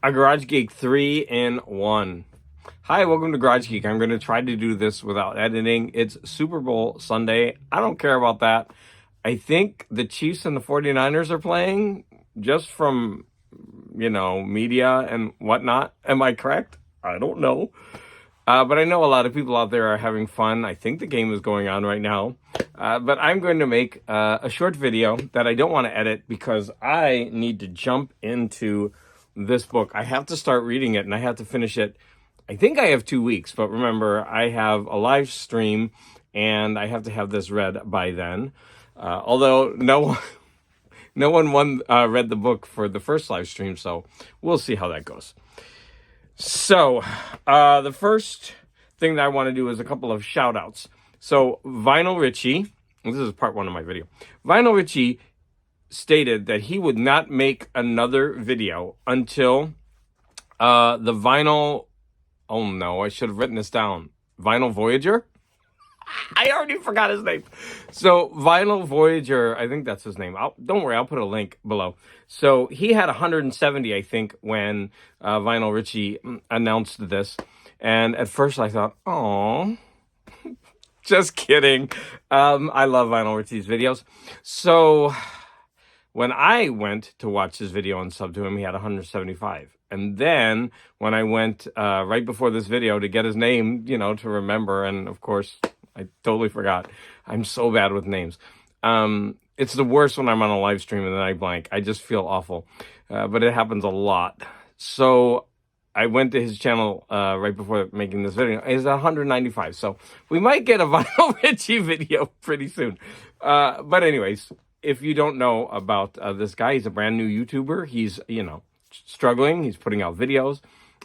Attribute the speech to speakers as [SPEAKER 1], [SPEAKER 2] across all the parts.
[SPEAKER 1] A Garage Geek 3-in-1. Hi, welcome to Garage Geek. I'm going to try to do this without editing. It's Super Bowl Sunday. I don't care about that. I think the Chiefs and the 49ers are playing just from, media and whatnot. Am I correct? I don't know. But I know a lot of people out there are having fun. I think the game is going on right now. But I'm going to make a short video that I don't want to edit because I need to jump into this book. I have to start reading it and I have to finish it. I think I have 2 weeks, but remember, I have a live stream and I have to have this read by then. Although no one read the book for the first live stream, so we'll see how that goes. So, the first thing that I want to do is a couple of shout outs. So, Vinyl Richie, this is part one of my video. Vinyl Richie stated that he would not make another video until the Vinyl, oh no, I should have written this down. Vinyl Voyager? I already forgot his name. So Vinyl Voyager, I think that's his name. Don't worry, I'll put a link below. So he had 170, I think, when Vinyl Richie announced this. And at first I thought, oh, just kidding. I love Vinyl Richie's videos. So when I went to watch his video and sub to him, he had 175. And then when I went right before this video to get his name, to remember, and of course, I totally forgot. I'm so bad with names. It's the worst when I'm on a live stream and then I blank. I just feel awful. But it happens a lot. So I went to his channel right before making this video. It's 195. So we might get a Vinyl Richie video pretty soon. But anyways, if you don't know about this guy, he's a brand new YouTuber. He's, struggling. He's putting out videos.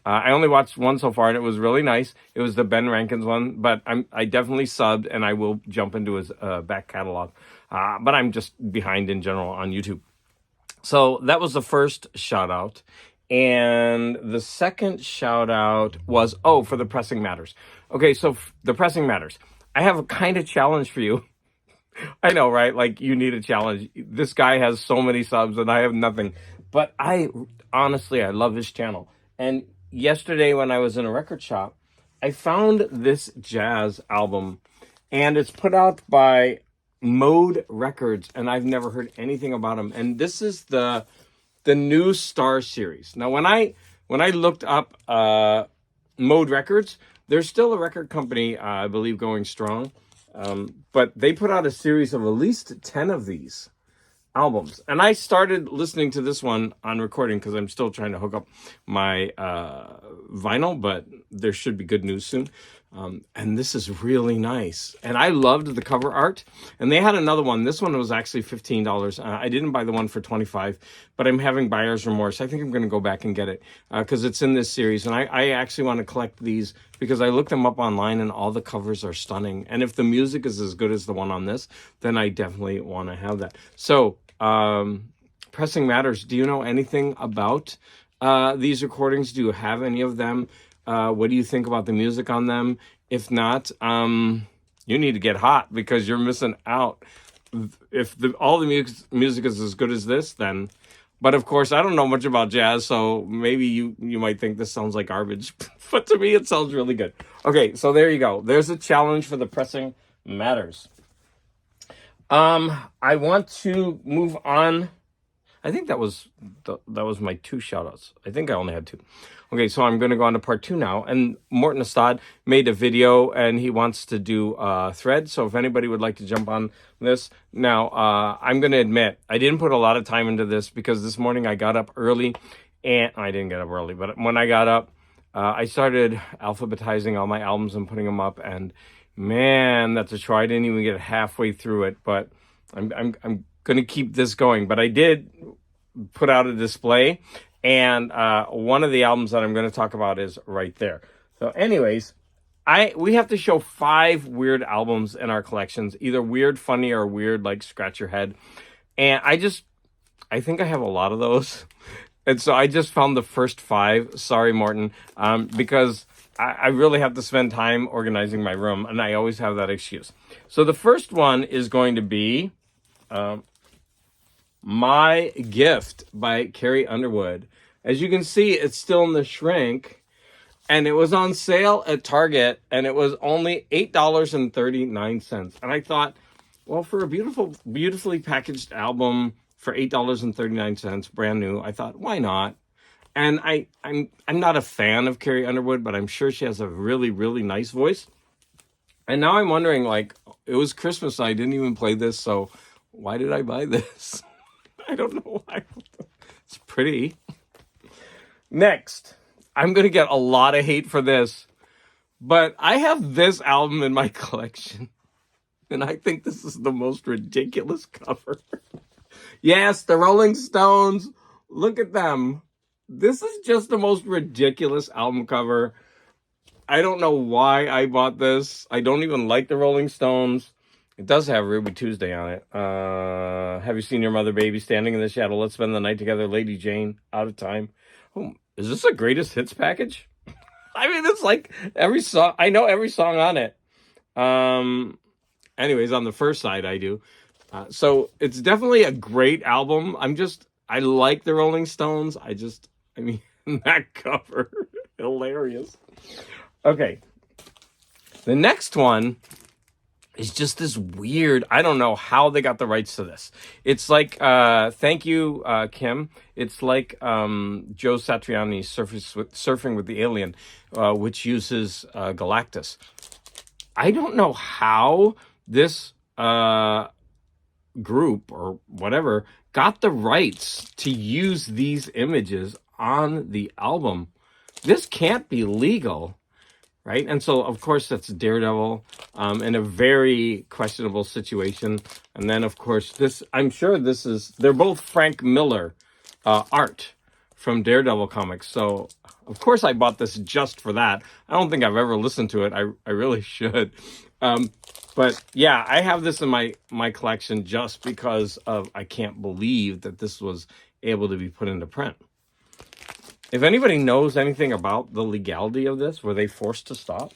[SPEAKER 1] I only watched one so far, and it was really nice. It was the Ben Rankins one, but I definitely subbed, and I will jump into his back catalog. But I'm just behind in general on YouTube. So that was the first shout-out. And the second shout-out was, for the Pressing Matters. Okay, so the Pressing Matters. I have a kind of challenge for you. I know, right? Like, you need a challenge. This guy has so many subs, and I have nothing. But honestly, I love his channel. And yesterday when I was in a record shop, I found this jazz album, and it's put out by Mode Records, and I've never heard anything about him. And this is the new Star series. Now, when I looked up Mode Records, there's still a record company, I believe, going strong. But they put out a series of at least 10 of these albums. And I started listening to this one on recording because I'm still trying to hook up my vinyl, but there should be good news soon. And this is really nice. And I loved the cover art. And they had another one. This one was actually $15. I didn't buy the one for $25, but I'm having buyer's remorse. I think I'm going to go back and get it because it's in this series. And I actually want to collect these because I looked them up online and all the covers are stunning. And if the music is as good as the one on this, then I definitely want to have that. So, Pressing Matters, do you know anything about these recordings? Do you have any of them? What do you think about the music on them? If not, you need to get hot because you're missing out. If all the music is as good as this, then... But of course, I don't know much about jazz, so maybe you might think this sounds like garbage. But to me, it sounds really good. Okay, so there you go. There's a challenge for the Pressing Matters. I want to move on. I think that was my 2 shout-outs. I think I only had 2. Okay, so I'm going to go on to part 2 now. And Morten Aastad made a video, and he wants to do a thread. So if anybody would like to jump on this. Now, I'm going to admit, I didn't put a lot of time into this because this morning I got up early. And I didn't get up early, but when I got up, I started alphabetizing all my albums and putting them up. And man, that's a chore. I didn't even get halfway through it, but I'm going to keep this going. But I did put out a display, and one of the albums that I'm going to talk about is right there. So anyways, we have to show 5 weird albums in our collections, either weird, funny, or weird, like scratch your head. And I think I have a lot of those. And so I just found the first 5. Sorry, Morten, because I really have to spend time organizing my room, and I always have that excuse. So the first one is going to be My Gift by Carrie Underwood. As you can see, it's still in the shrink. And it was on sale at Target, and it was only $8.39. And I thought, well, for a beautifully packaged album for $8.39, brand new, I thought, why not? And I'm not a fan of Carrie Underwood, but I'm sure she has a really, really nice voice. And now I'm wondering, like, it was Christmas and I didn't even play this, so why did I buy this? I don't know why. It's pretty. Next, I'm going to get a lot of hate for this, but I have this album in my collection, and I think this is the most ridiculous cover. Yes, the Rolling Stones. Look at them. This is just the most ridiculous album cover. I don't know why I bought this. I don't even like the Rolling Stones. It does have Ruby Tuesday on it. Have you seen your mother, baby, standing in the shadow? Let's spend the night together. Lady Jane, out of time. Oh, is this a greatest hits package? I mean, it's like every song. I know every song on it. Anyways, on the first side, I do. So it's definitely a great album. I like the Rolling Stones. I mean, that cover, hilarious. Okay. The next one is just this weird, I don't know how they got the rights to this. It's like, thank you, Kim. It's like Joe Satriani's Surfing with the Alien, which uses Galactus. I don't know how this group or whatever got the rights to use these images on the album. This can't be legal. Right? And so, of course, that's Daredevil in a very questionable situation. And then, of course, I'm sure they're both Frank Miller art from Daredevil comics. So, of course, I bought this just for that. I don't think I've ever listened to it. I really should. But, yeah, I have this in my collection just because I can't believe that this was able to be put into print. If anybody knows anything about the legality of this, were they forced to stop?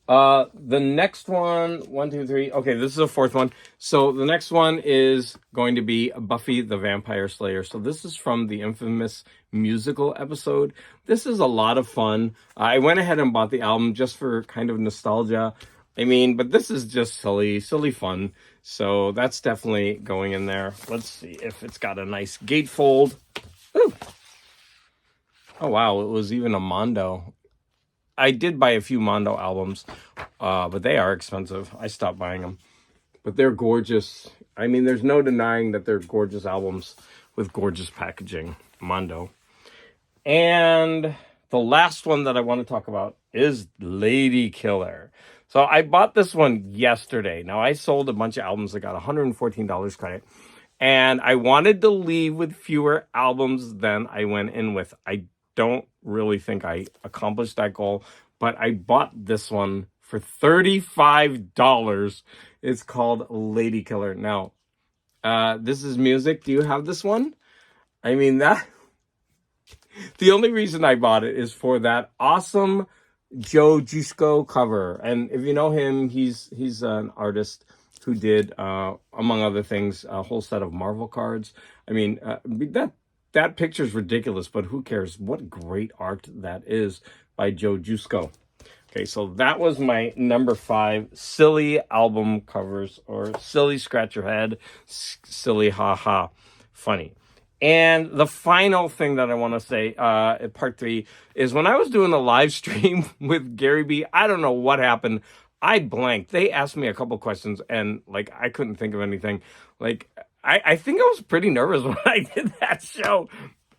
[SPEAKER 1] The next one, 1, 2, 3. Okay, this is a fourth one. So the next one is going to be Buffy the Vampire Slayer. So this is from the infamous musical episode. This is a lot of fun. I went ahead and bought the album just for kind of nostalgia. I mean, but this is just silly fun. So that's definitely going in there. Let's see if it's got a nice gatefold. Ooh. Oh, wow. It was even a Mondo. I did buy a few Mondo albums, but they are expensive. I stopped buying them. But they're gorgeous. I mean, there's no denying that they're gorgeous albums with gorgeous packaging. Mondo. And the last one that I want to talk about is Lady Killer. So I bought this one yesterday. Now, I sold a bunch of albums. I got $114 credit. And I wanted to leave with fewer albums than I went in with. I don't really think I accomplished that goal, but I bought this one for $35. It's called Lady Killer. Now, this is music. Do you have this one? I mean, the only reason I bought it is for that awesome Joe Jusko cover. And if you know him, he's an artist who did, among other things, a whole set of Marvel cards. I mean, that picture's ridiculous, but who cares? What great art that is by Joe Jusko. Okay, so that was my number 5 silly album covers, or silly scratch your head, silly ha funny. And the final thing that I want to say, at part 3, is when I was doing the live stream with Gary B, I don't know what happened. I blanked. They asked me a couple questions, and like I couldn't think of anything. Like I think I was pretty nervous when I did that show.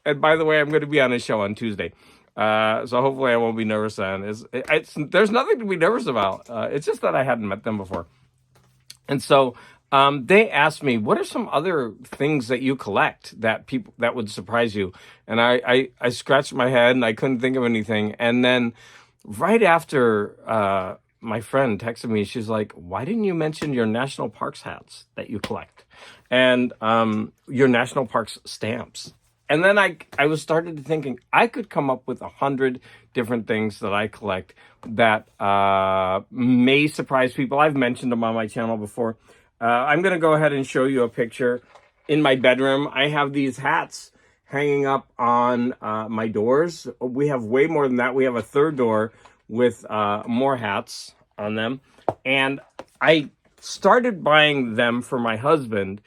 [SPEAKER 1] And by the way, I'm going to be on a show on Tuesday. So hopefully I won't be nervous then. There's nothing to be nervous about. It's just that I hadn't met them before. And so they asked me, what are some other things that you collect that would surprise you? And I scratched my head and I couldn't think of anything. And then right after my friend texted me, she's like, why didn't you mention your national parks hats that you collect? And your national parks stamps. And then I was started thinking I could come up with 100 different things that I collect that may surprise people. I've mentioned them on my channel before. I'm going to go ahead and show you a picture. In my bedroom, I have these hats hanging up on my doors. We have way more than that. We have a third door with more hats on them. And I started buying them for my husband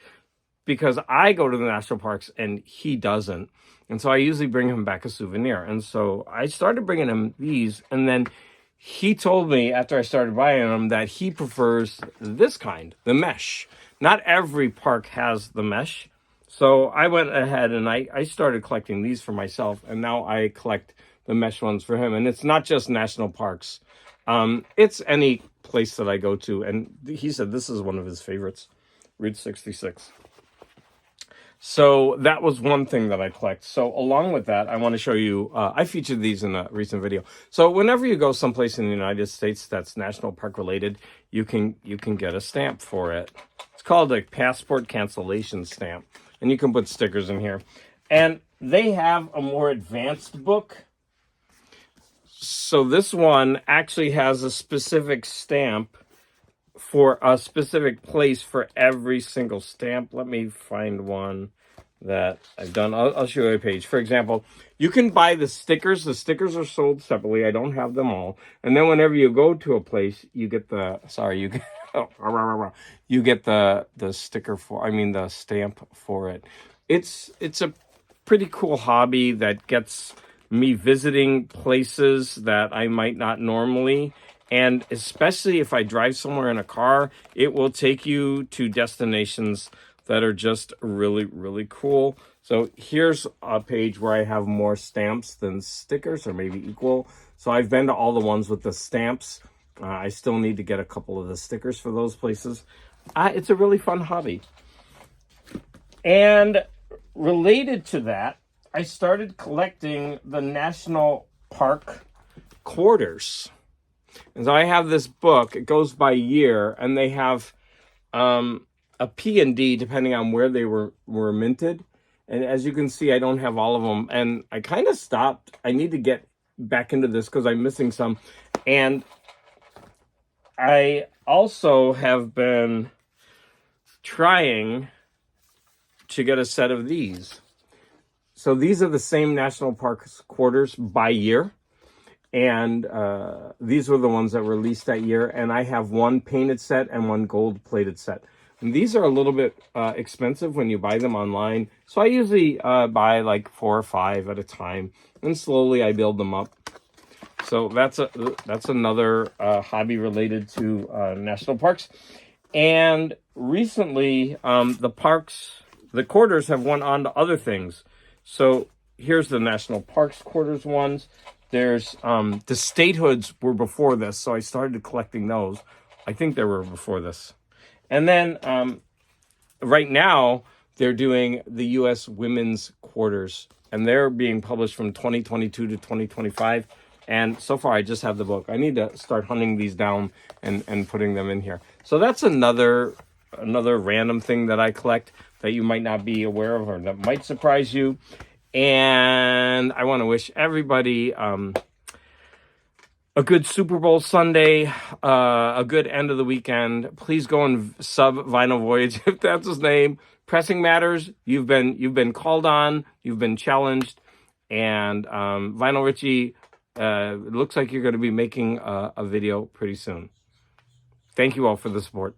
[SPEAKER 1] because I go to the national parks and he doesn't. And so I usually bring him back a souvenir. And so I started bringing him these. And then he told me after I started buying them that he prefers this kind, the mesh. Not every park has the mesh. So I went ahead and I started collecting these for myself. And now I collect the mesh ones for him. And it's not just national parks. It's any place that I go to. And he said this is one of his favorites, Route 66. So that was one thing that I collect. So along with that, I want to show you, I featured these in a recent video. So whenever you go someplace in the United States that's national park related, you can get a stamp for it. It's called a passport cancellation stamp. And you can put stickers in here. And they have a more advanced book. So this one actually has a specific stamp for a specific place for every single stamp. Let me find one that I've done. I'll show you a page. For example, you can buy the stickers. The stickers are sold separately. I don't have them all. And then whenever you go to a place, you get the, you get the sticker for, the stamp for it. It's a pretty cool hobby that gets me visiting places that I might not normally. And especially if I drive somewhere in a car, it will take you to destinations that are just really, really cool. So here's a page where I have more stamps than stickers, or maybe equal. So I've been to all the ones with the stamps. I still need to get a couple of the stickers for those places. It's a really fun hobby. And related to that, I started collecting the national park quarters. And so I have this book. It goes by year, and they have a P and D depending on where they were minted. And as you can see, I don't have all of them. And I kind of stopped. I need to get back into this because I'm missing some. And I also have been trying to get a set of these. So these are the same national parks quarters by year. And these were the ones that were released that year. And I have one painted set and one gold plated set. And these are a little bit expensive when you buy them online. So I usually buy like 4 or 5 at a time. And slowly I build them up. So that's another hobby related to national parks. And recently the quarters have went on to other things. So here's the national parks quarters ones. There's the statehoods were before this, so I started collecting those. I think they were before this. And then right now they're doing the U.S. women's quarters, and they're being published from 2022 to 2025. And so far I just have the book. I need to start hunting these down and putting them in here. So that's another random thing that I collect that you might not be aware of or that might surprise you. And I want to wish everybody a good Super Bowl Sunday, a good end of the weekend. Please go and sub Vinyl Voyage if that's his name. Pressing matters. You've been called on. You've been challenged. And Vinyl Richie, it looks like you're going to be making a video pretty soon. Thank you all for the support.